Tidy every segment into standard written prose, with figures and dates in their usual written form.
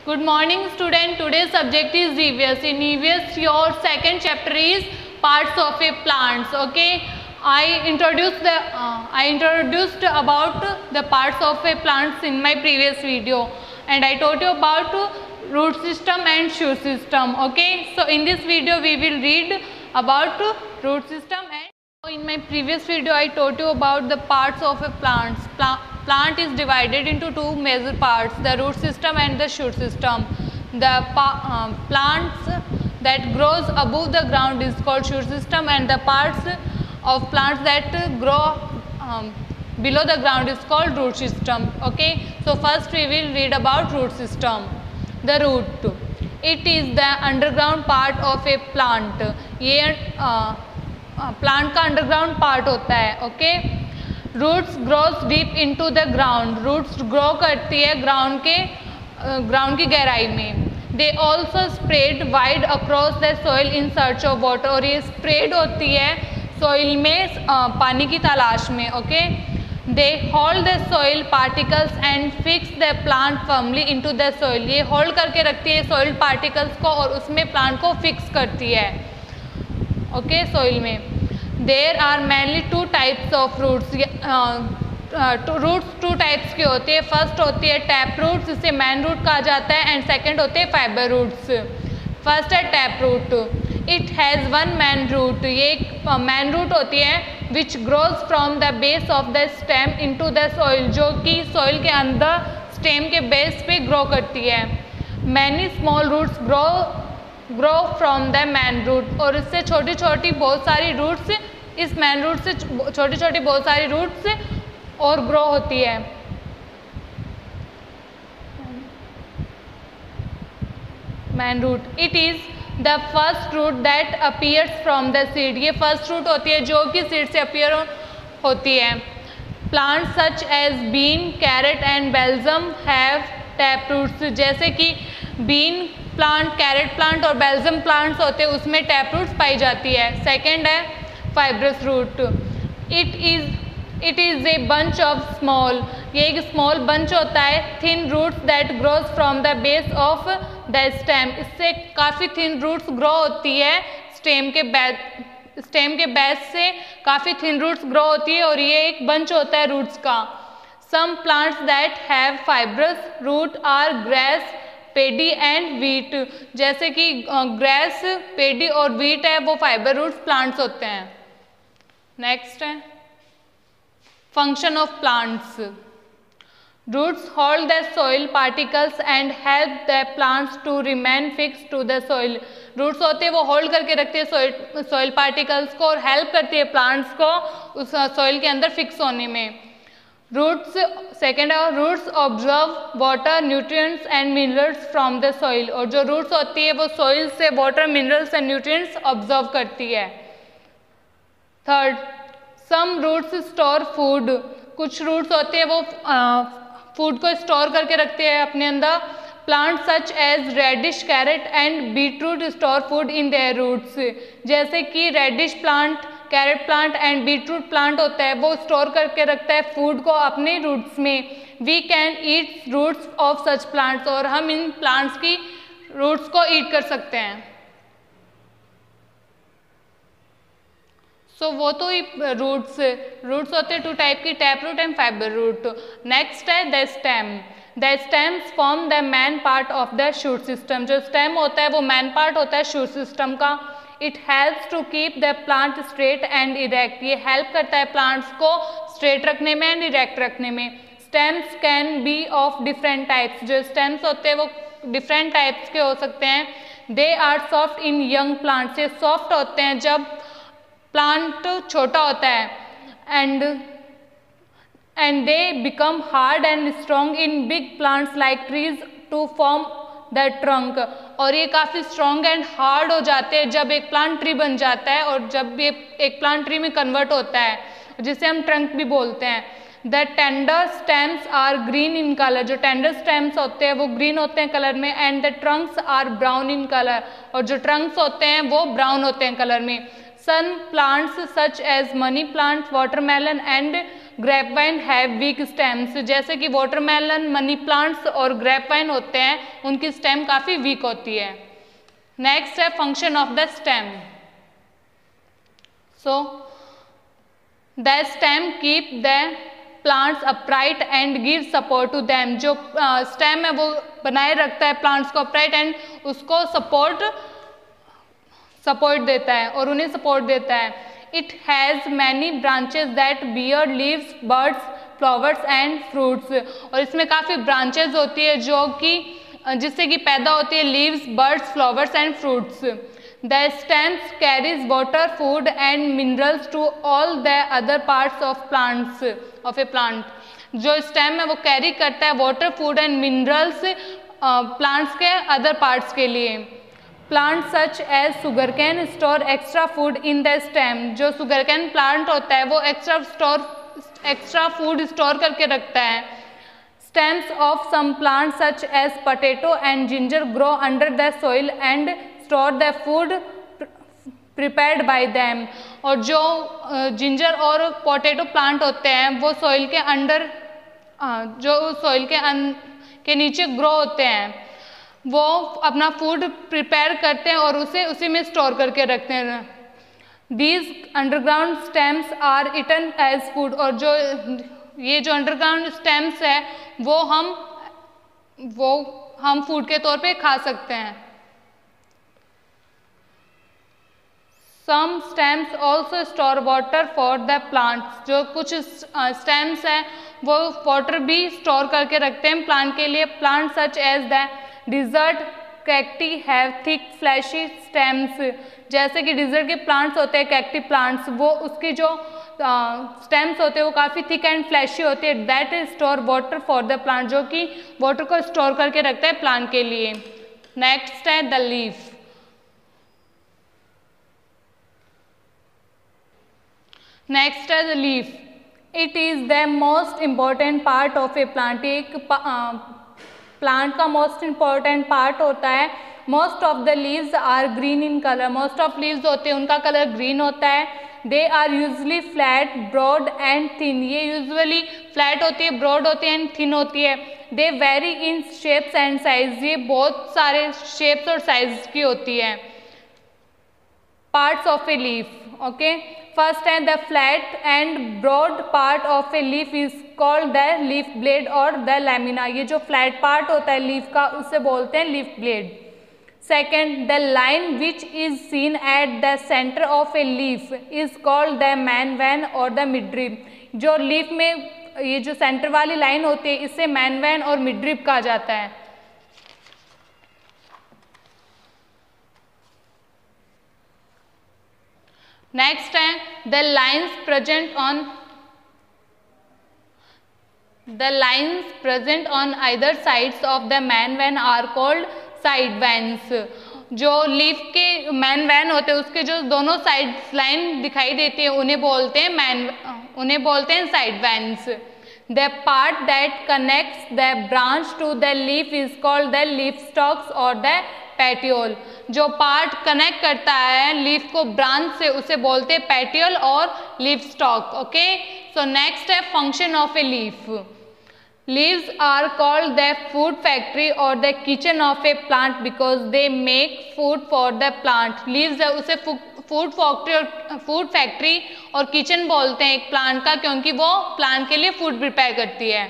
Good morning student. Today's subject is EVS. In EVS your second chapter is parts of a plants. Okay, I introduced about the parts of a plants in my previous video, and I taught you about root system and shoot system. Okay, so in this video we will read about root system. And in my previous video I taught you about the parts of a plants. Plant is divided into two major parts, the root system and the shoot system. The plants that grows above the ground is called shoot system, and the parts of plants that grow below the ground is called root system. Okay, so first we will read about root system. The root, it is the underground part of a plant. ये plant का underground part होता है. Okay, roots grows deep into the ground. Roots grow करती है ground की गहराई में. They also spread wide across the soil in search of water. और ये स्प्रेड होती है सॉइल में पानी की तलाश में. Okay, they hold the soil particles and fix the plant firmly into the soil. ये होल्ड करके रखती है सॉइल पार्टिकल्स को और उसमें प्लांट को फिक्स करती है. ओके, सॉइल में. There are mainly two types of roots. Roots two types की होती है. फर्स्ट होती है टैप रूट्स, इसे मैन रूट कहा जाता है, एंड सेकंड होते हैं फाइबर रूट्स. फर्स्ट है tap root. It has one main root. ये एक मैन रूट होती है which grows from the base of the stem into the soil, जो कि सॉइल के अंदर स्टेम के बेस पे ग्रो करती है. Many small roots grow from the main root. और इससे छोटी छोटी बहुत सारी रूट्स, इस मैन रूट से छोटी छोटी बहुत सारी रूट्स और ग्रो होती है. Main root, it is the first root that appears from the seed. ये फर्स्ट रूट होती है जो कि सीड से अपीयर होती है. Plant such as bean, carrot and balsam have tap roots. जैसे कि बीन प्लांट, कैरेट प्लांट और बेल्जम प्लांट्स होते हैं, उसमें टैप रूट्स पाई जाती है. सेकेंड है fibrous root. It is a bunch of small. ये एक स्मॉल बंच होता है thin roots that grows from the base of the stem. इससे काफ़ी थिन रूट्स ग्रो होती है स्टेम के बेस से काफ़ी थिन रूट्स ग्रो होती है, और ये एक बंच होता है रूट्स का. Some plants that have fibrous root are grass, paddy and wheat. जैसे कि ग्रास, पेडी और वीट है, वो फाइबर रूट्स प्लांट्स होते हैं. नेक्स्ट है function of plants. Roots hold the soil particles and help the plants to remain fix to the soil. Roots होते हैं वो होल्ड करके रखते हैं सॉइल पार्टिकल्स को और हेल्प करती है प्लांट्स को उस सॉइल के अंदर फिक्स होने में. रूट्स, सेकेंड है roots observe water, nutrients and minerals from the soil. और जो रूट्स होती है वो सॉइल से water, minerals and nutrients observe करती है. Third, some roots store food. कुछ रूट्स होते हैं वो फूड को स्टोर करके रखते हैं अपने अंदर. Plant such as radish, carrot and beetroot store food in their roots. जैसे कि radish plant, carrot plant and beetroot plant होता है वो स्टोर करके रखता है फूड को अपने रूट्स में. We can eat roots of such plants. और हम इन प्लांट्स की रूट्स को ईट कर सकते हैं. सो वो तो रूट्स होते हैं टू टाइप की, tap root and fibre root. Next है the stem. The stems form the main part of the shoot system. जो स्टेम होता है वो मैन पार्ट होता है शूट सिस्टम का. It helps to keep the plant straight and erect. ये help करता है प्लांट्स को स्ट्रेट रखने में एंड इरेक्ट रखने में. Stems can be of different types. जो स्टेम्स होते हैं वो डिफरेंट टाइप्स के हो सकते हैं. They are soft in young plants. ये सॉफ्ट होते हैं जब प्लांट छोटा होता है. And they become hard and strong in big plants like trees to form the trunk. और ये काफ़ी स्ट्रॉन्ग एंड हार्ड हो जाते हैं जब एक प्लांट ट्री बन जाता है और जब ये एक प्लांट ट्री में कन्वर्ट होता है, जिसे हम ट्रंक भी बोलते हैं. The tender stems are green in colour. जो टेंडर स्टेम्स होते हैं वो ग्रीन होते हैं कलर में. And the trunks are brown in colour. और जो ट्रंक्स होते हैं वो ब्राउन होते हैं कलर में. Some plants such as money plant, watermelon and grapevine have week stems, जैसे कि वाटरमेलन, मनी प्लांट्स और ग्रेपवाइन होते हैं, उनकी स्टेम काफ़ी वीक होती है। नेक्स्ट है function of the stem. So the stem keep the plants upright and give support to them, जो स्टेम है वो बनाए रखता है प्लांट्स को अपराइट एंड उसको सपोर्ट देता है और उन्हें सपोर्ट देता है। It has many branches that bear leaves, birds, flowers and fruits, और इसमें काफ़ी ब्रांचेस होती है जो कि जिससे कि पैदा होती है leaves, birds, flowers and fruits. The stems carries water, food and minerals to all the other parts of plants of a plant, जो स्टेम है वो कैरी करता है water, food and minerals plants के अदर पार्ट्स के लिए। Plant such as sugarcane store extra food in the stem, जो sugarcane plant होता है वो एक्स्ट्रा फूड स्टोर करके रखता है। Stems of some plant such as potato and ginger grow under the soil and store the food prepared by them, और जो ginger और पोटैटो प्लांट होते हैं वो सॉइल के अंडर जो सॉइल के नीचे ग्रो होते हैं, वो अपना फूड प्रिपेयर करते हैं और उसे उसी में स्टोर करके रखते हैं। These underground stems are eaten as food, और ये जो अंडरग्राउंड स्टेम्स है वो हम फूड के तौर पे खा सकते हैं। Some stems also store water for the plants, जो कुछ स्टेम्स हैं वो वाटर भी स्टोर करके रखते हैं प्लांट के लिए। Plant such as the desert cacti have thick fleshy stems, जैसे कि डिजर्ट के प्लांट्स होते हैं कैक्टी प्लांट्स, वो उसकी जो स्टेम्स होते हैं वो काफ़ी थिक एंड फ्लैशी होती है। That is store water for the plant, जो कि वाटर को स्टोर करके रखता है प्लांट के लिए। नेक्स्ट है द लीफ। नेक्स्ट है the leaf. It is the most important part of a plant, एक प्लांट का मोस्ट इम्पॉर्टेंट पार्ट होता है। Most of the leaves are green in colour, most of leaves होते हैं उनका कलर ग्रीन होता है। They are usually flat, broad and thin, ये यूजुअली फ्लैट होती है, ब्रॉड होती है एंड थिन होती है। They vary in shapes and size, ये बहुत सारे शेप्स और साइज की होती है। Parts of a leaf, okay, first है the flat and broad part of a leaf is called the leaf blade और द लैमिना, ये जो फ्लैट पार्ट होता है लीफ का उसे बोलते हैं leaf blade. Second, the line which is seen at the centre of a leaf is called the main vein और द मिडरिब, जो लीफ में ये जो सेंटर वाली लाइन होती है इसे मैन वैन और मिडरिब कहा जाता है। नेक्स्ट है the lines present on either sides of the main vein are called side veins, जो लीफ के मैन वैन होते हैं उसके जो दोनों साइड लाइन दिखाई देती है उन्हें बोलते हैं side veins. The part that connects the branch to the leaf is called the leaf stalks और द पैटियोल, जो पार्ट कनेक्ट करता है लीफ को ब्रांच से उसे बोलते हैं पैटियोल और leaf stalk. Okay, so next है function of a leaf. Leaves are called the food factory और the kitchen of a plant because they make food for the plant. Leaves है उसे फूड फैक्ट्री और kitchen बोलते हैं एक plant का, क्योंकि वो प्लांट के लिए फूड प्रिपेयर करती है।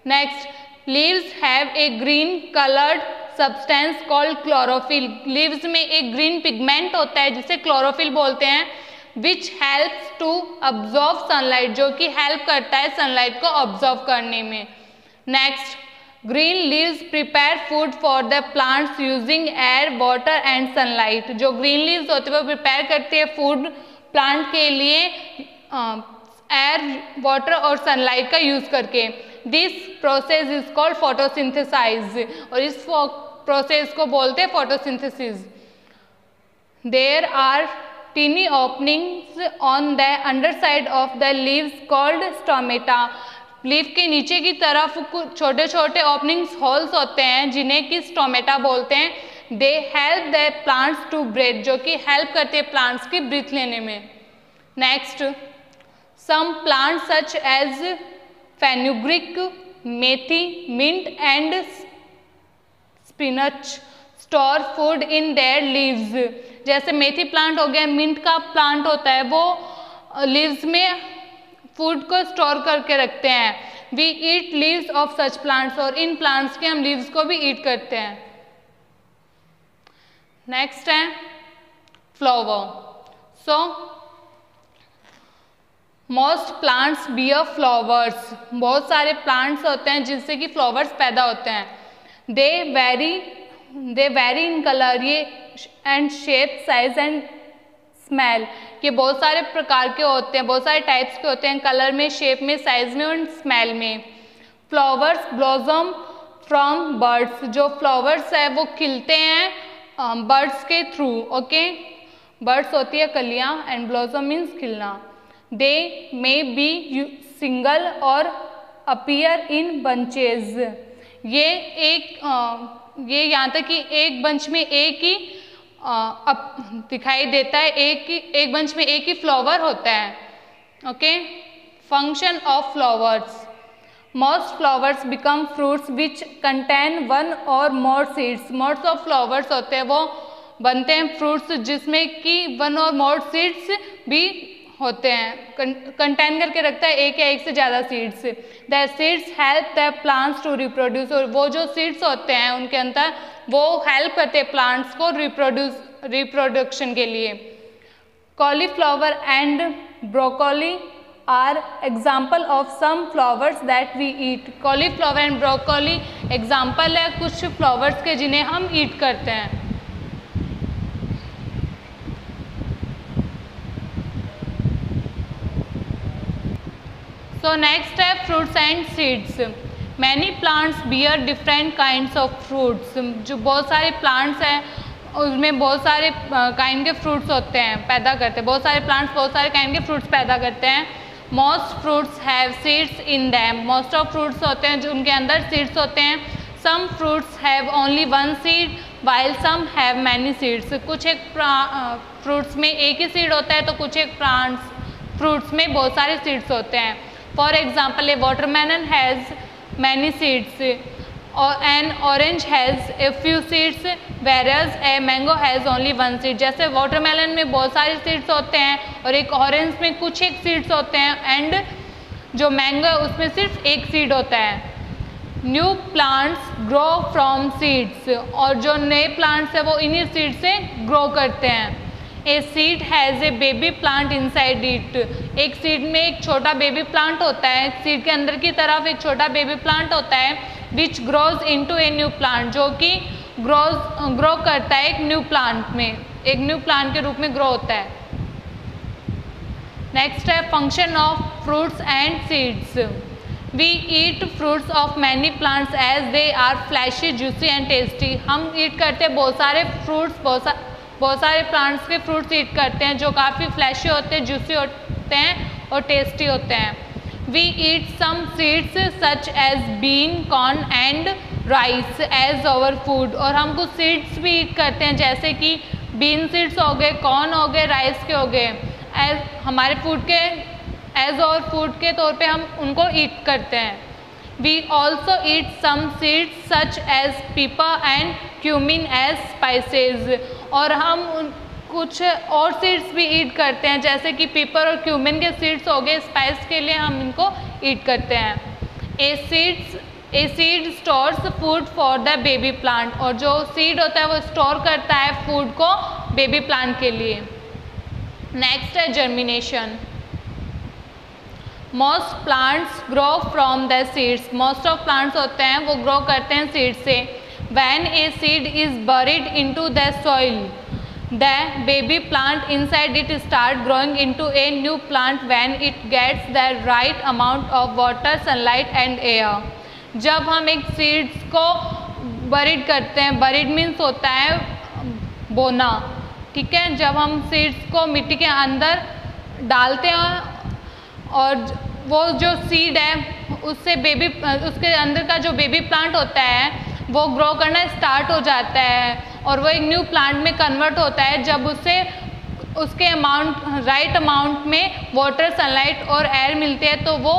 Next, leaves have a green coloured substance called chlorophyll, leaves में एक ग्रीन पिगमेंट होता है जिसे क्लोरोफिल बोलते हैं, which helps to absorb sunlight, जो कि हेल्प करता है सनलाइट को ऑब्जॉर्व करने में। Next, green leaves prepare food for the plants using air, water and sunlight, जो ग्रीन लीव्स होते हैं वो प्रिपेयर करती है फूड प्लांट के लिए एयर, वाटर और सनलाइट का यूज करके। This process is called photosynthesise, और इस प्रोसेस को बोलते हैं photosynthesis. There are tiny openings on the underside of the leaves called stomata, leaf के नीचे की तरफ कुछ छोटे छोटे ओपनिंग्स होल्स होते हैं जिन्हें कि स्टोमेटा बोलते हैं। They help the plants to breathe, जो कि हेल्प करते हैं प्लांट्स की ब्रीथ लेने में। Next, Some plants such as fenugreek, methi, mint and spinach store food in their leaves. जैसे मेथी प्लांट हो गया, मिंट का प्लांट होता है, वो लीव्स में फूड को स्टोर करके रखते हैं. We eat leaves of such plants, और इन प्लांट्स के हम लीव्स को भी ईट करते हैं. नेक्स्ट है flower. So most plants beer flowers. बहुत सारे प्लांट्स होते हैं जिससे कि फ्लावर्स पैदा होते हैं. दे वेरी इन कलर, ये and shape, size and smell. ये बहुत सारे प्रकार के होते हैं, बहुत सारे टाइप्स के होते हैं, कलर में, शेप में, साइज में और स्मेल में. Flowers blossom from birds. जो फ्लावर्स है वो खिलते हैं बर्ड्स के थ्रू. ओके, बर्ड्स होती है कलियां एंड ब्लॉसम मीन्स खिलना. दे मे बी सिंगल और अपीयर इन बंचेज. ये यहाँ तक कि एक बंच में एक ही दिखाई देता है, एक बंच में एक ही फ्लावर होता है. Okay, function of flowers. Most flowers become fruits which contain one और मोर सीड्स. मोस्ट ऑफ फ्लावर्स होते हैं वो बनते हैं फ्रूट्स जिसमें कि वन और मोर सीड्स भी होते हैं, कंटेन करके रखता है एक या एक से ज़्यादा seeds. The seeds help the plants to reproduce. और वो जो सीड्स होते हैं उनके अंदर वो हेल्प करते हैं प्लांट्स को रिप्रोडक्शन के लिए. Cauliflower and broccoli are example of some flowers that we eat. Cauliflower and broccoli example है कुछ फ्लावर्स के जिन्हें हम ईट करते हैं. So next है fruits and seeds. Many plants bear different kinds of fruits. जो बहुत सारे plants हैं उसमें बहुत सारे kind के fruits होते हैं, पैदा करते हैं. बहुत सारे plants बहुत सारे kind के fruits पैदा करते हैं. Most fruits have seeds in them. Most of fruits होते हैं जो उनके अंदर seeds होते हैं. Some fruits have only one seed while some have many seeds. कुछ एक fruits में एक ही seed होता है तो कुछ एक fruits में बहुत सारे seeds होते हैं. For example, a watermelon has many seeds, or an orange has a few seeds, whereas a mango has only one seed. जैसे watermelon में बहुत सारे seeds होते हैं और एक orange में कुछ एक seeds होते हैं, and जो mango है उसमें सिर्फ एक seed होता है. New plants grow from seeds. और जो नए plants है वो इन्हीं seeds से grow करते हैं. A seed has a baby plant inside it. एक सीड में एक छोटा बेबी प्लांट होता है, सीड के अंदर की तरफ एक छोटा बेबी प्लांट होता है, which grows into a new plant, जो कि ग्रो करता है एक न्यू प्लांट में, एक न्यू प्लांट के रूप में ग्रो होता है. नेक्स्ट है function of fruits and seeds. We eat fruits of many plants as they are fleshy, juicy and tasty. हम ईट करते हैं बहुत सारे फ्रूट्स, बहुत सारे प्लांट्स के फ्रूट्स ईट करते हैं जो काफ़ी फ्लैशी होते हैं, जूसी होते हैं और टेस्टी होते हैं. We eat some seeds such as bean, corn and rice as our food. और हम कुछ सीड्स भी ईट करते हैं जैसे कि बीन सीड्स हो गए, कॉर्न हो गए, राइस के हो गए, एज हमारे फूड के एज आवर फूड के तौर पे हम उनको ईट करते हैं. We also eat some seeds such as pepper and cumin as spices. और हम कुछ और सीड्स भी ईट करते हैं जैसे कि पेपर और क्यूमिन के सीड्स हो गए, स्पाइस के लिए हम इनको ईट करते हैं. A seed stores food for the baby plant. और जो सीड होता है वो स्टोर करता है फूड को बेबी प्लांट के लिए. नेक्स्ट है germination. Most plants grow from the seeds. Most of plants होते हैं वो ग्रो करते हैं सीड से. When a seed is buried into the soil, the baby plant inside it start growing into a new plant when it gets the right amount of water, sunlight and air. जब हम एक seeds को buried करते हैं, buried means होता है बोना, ठीक है. जब हम सीड्स को मिट्टी के अंदर डालते हैं और वो जो सीड है उससे उसके अंदर का जो बेबी प्लांट होता है वो ग्रो करना स्टार्ट हो जाता है और वो एक न्यू प्लांट में कन्वर्ट होता है जब उसके राइट अमाउंट में वाटर, सनलाइट और एयर मिलते हैं तो वो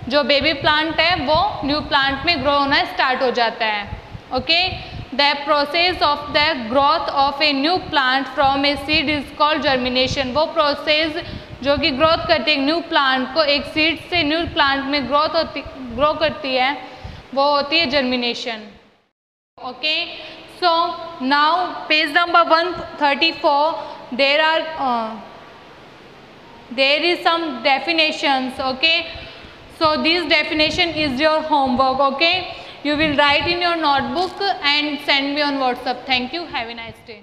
जो बेबी प्लांट है वो न्यू प्लांट में ग्रो होना स्टार्ट हो जाता है। Okay, the process of the growth of A new plant from A seed is called germination. वो प्रोसेस जो कि ग्रोथ करती है न्यू प्लांट को, एक सीड से न्यू प्लांट में ग्रो करती है, वो होती है germination. Okay, so now page number 134 there is some definitions. Okay, so this definition is your homework. Okay, you will write in your notebook and send me on WhatsApp. Thank you, have a nice day.